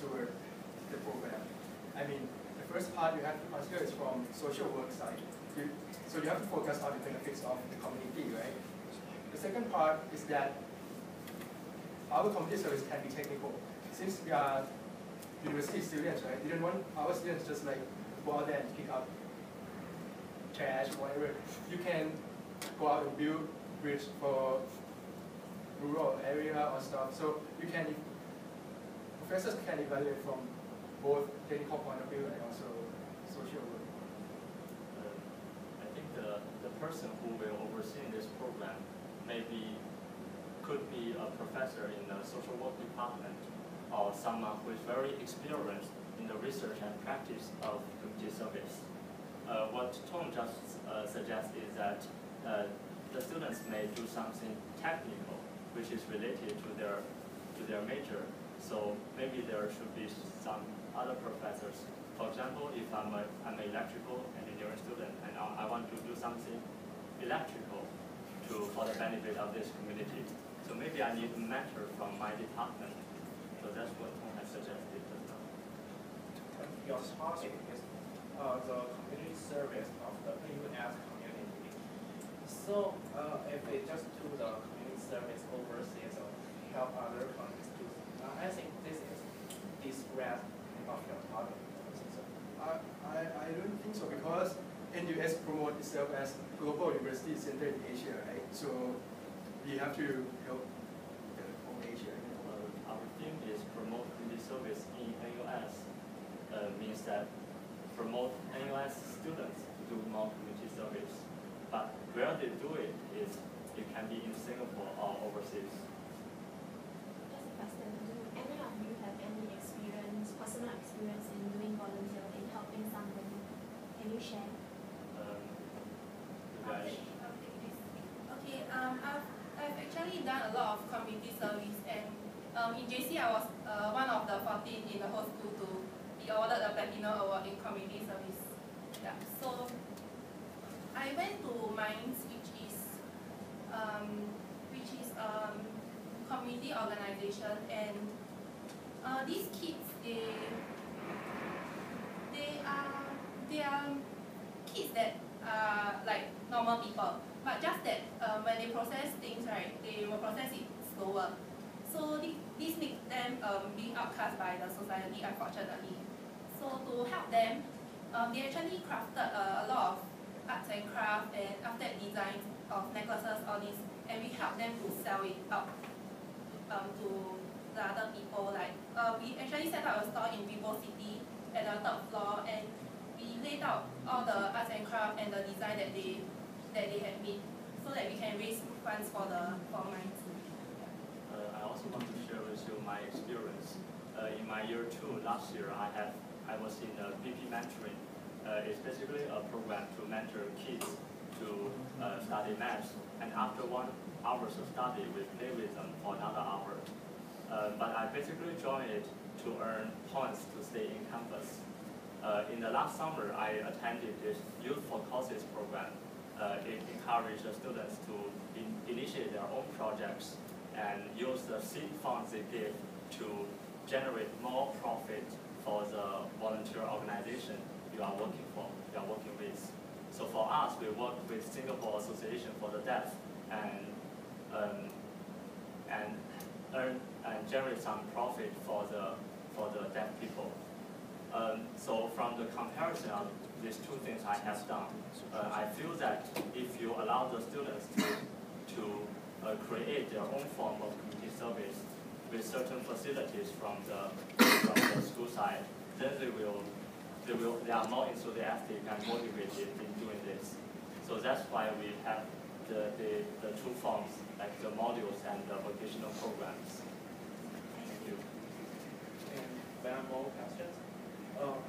toward the program. I mean, the first part you have to consider is from social work side. So you have to focus on the benefits of the community, right? The second part is that our community service can be technical. Since we are university students, right? We don't want our students just like go out there and pick up trash, whatever. You can go out and build bridge for rural area or stuff. So you can, professors can evaluate from both technical point of view and also social work. I think the person who will oversee this program could be a professor in the social work department or someone who is very experienced in the research and practice of community service. What Tom just suggests is that the students may do something technical which is related to their major. So maybe there should be some other professors. For example, if I'm an electrical engineering student and I want to do something electrical for the benefit of this community, so maybe I need a mentor from my department. So that's what Tom has suggested. Your topic is the community service of the AUS community. So if we just do the community service overseas or help other countries to, I think this grasp of your topic. I don't think so, because NUS promotes itself as global university center in Asia, right? So we have to help the whole Asia. Our theme is promote community service in NUS. Means that promote NUS students to do more community service. But where they do it can be in Singapore or overseas. Just a question. Do any of you have any experience, personal experience in doing volunteer in helping somebody? Can you share? Okay. I've actually done a lot of community service, and in JC I was one of the 14 in the whole school to be awarded the Platinum Award in community service. Yeah. So I went to Minds, which is community organization, and these kids they are kids that are like normal people, but just that when they process things, right, they will process it slower. So this makes them being outcast by the society, unfortunately. So to help them, they actually crafted a lot of arts and crafts and after that designs of necklaces, all this, and we help them to sell it out to the other people. Like we actually set up a store in Vivo City at the third floor, and we laid out all the arts and crafts and the design that they had made, so that we can raise funds for Minds. I also want to share with you my experience. In my year 2 last year, I was in BP mentoring. It's basically a program to mentor kids to study maths, and after 1 hour of study, we play with them for another hour. But I basically joined it to earn points to stay in campus. In the last summer, I attended this Youth for Causes program. It encouraged the students to initiate their own projects and use the seed funds they give to generate more profit for the volunteer organization you are working with. So for us, we work with Singapore Association for the Deaf and earn and generate some profit for the deaf people. So from the comparison of these two things I have done, I feel that if you allow the students to create their own form of community service with certain facilities from the school side, then they are more enthusiastic and motivated in doing this. So that's why we have the two forms, like the modules and the vocational programs. Thank you. And one more question.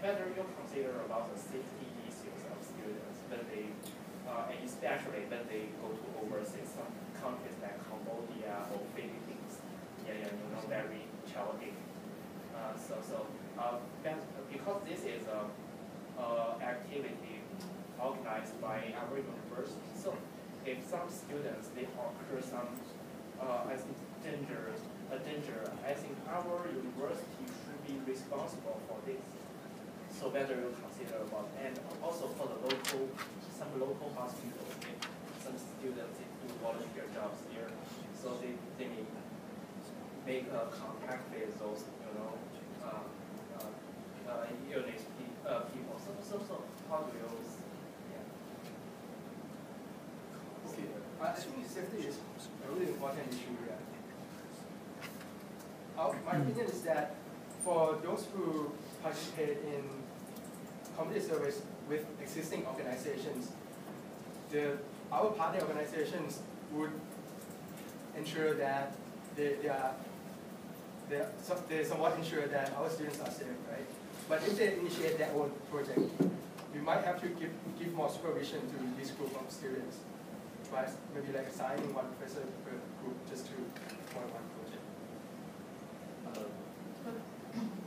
Whether you consider about the safety issues of students when they, and especially when they go to overseas, some countries like Cambodia or Philippines, very chaotic. Because this is a activity organized by our university, so if some students they occur some I think danger, I think our university should be be responsible for this. So whether you consider about, and also for the some local hospitals, some students do volunteer jobs here, so they may make a contact with those, illness people. So how do you, Okay, I think safety is a really important issue here. My opinion is that for those who participate in community service with existing organizations, our partner organizations would ensure that they somewhat ensure that our students are safe, right? But if they initiate their own project, we might have to give more supervision to this group of students, right? Maybe like assigning one professor per group just to one project. But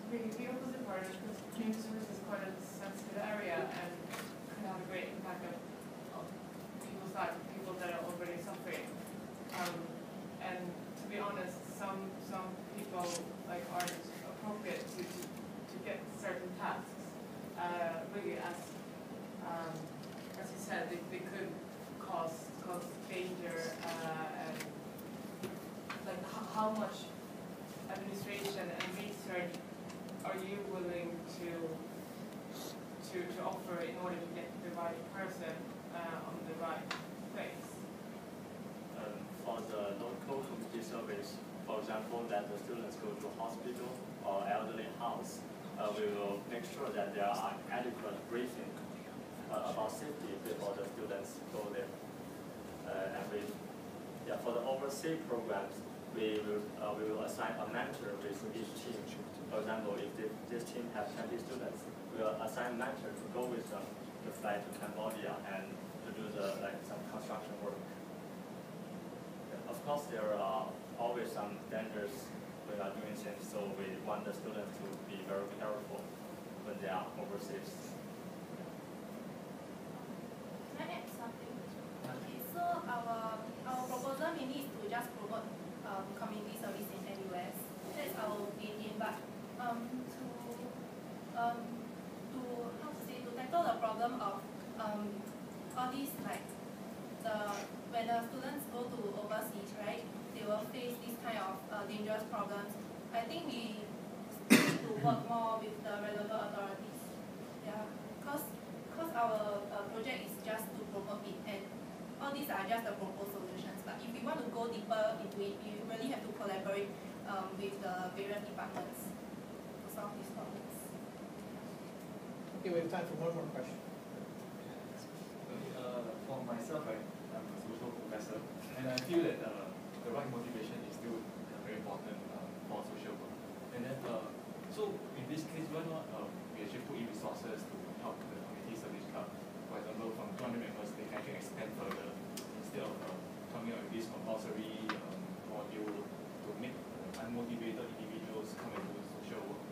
the opposite part is because community service is quite a sensitive area and can have a great impact on people's lives, people that are already suffering. And to be honest, some people aren't appropriate to get certain tasks. Really, as you said, they could cause danger and how much administration and research are you willing to offer in order to get the right person on the right place? For the local community service, for example, that the students go to hospital or elderly house, we will make sure that there are adequate briefing about safety before the students go there. For the overseas programs, we will assign a mentor with each team. For example, if this team has 20 students, we will assign a mentor to go with them to fly to Cambodia and to do some construction work. Of course, there are always some dangers when we are doing things, so we want the students to be very careful when they are overseas. Can I add something? Okay, so our proposal mainly is to just promote community service in NUS. That's our opinion, but to tackle the problem of all these when the students go to overseas, right, they will face this kind of dangerous problems. I think we need to work more with the relevant authorities. Yeah, because our project is just to promote it, and all these are just the proposed solutions. But if we want to go deeper into it, we really have to collaborate with the various departments to solve these problems. Okay, we have time for one more question. For myself, I'm a social professor, and I feel that the right motivation is still very important for social work. And then, so in this case, why not we actually put in resources to help the community service club? For example, from 200 members, they can actually extend further instead of coming up with this compulsory module to make unmotivated individuals come and do social work.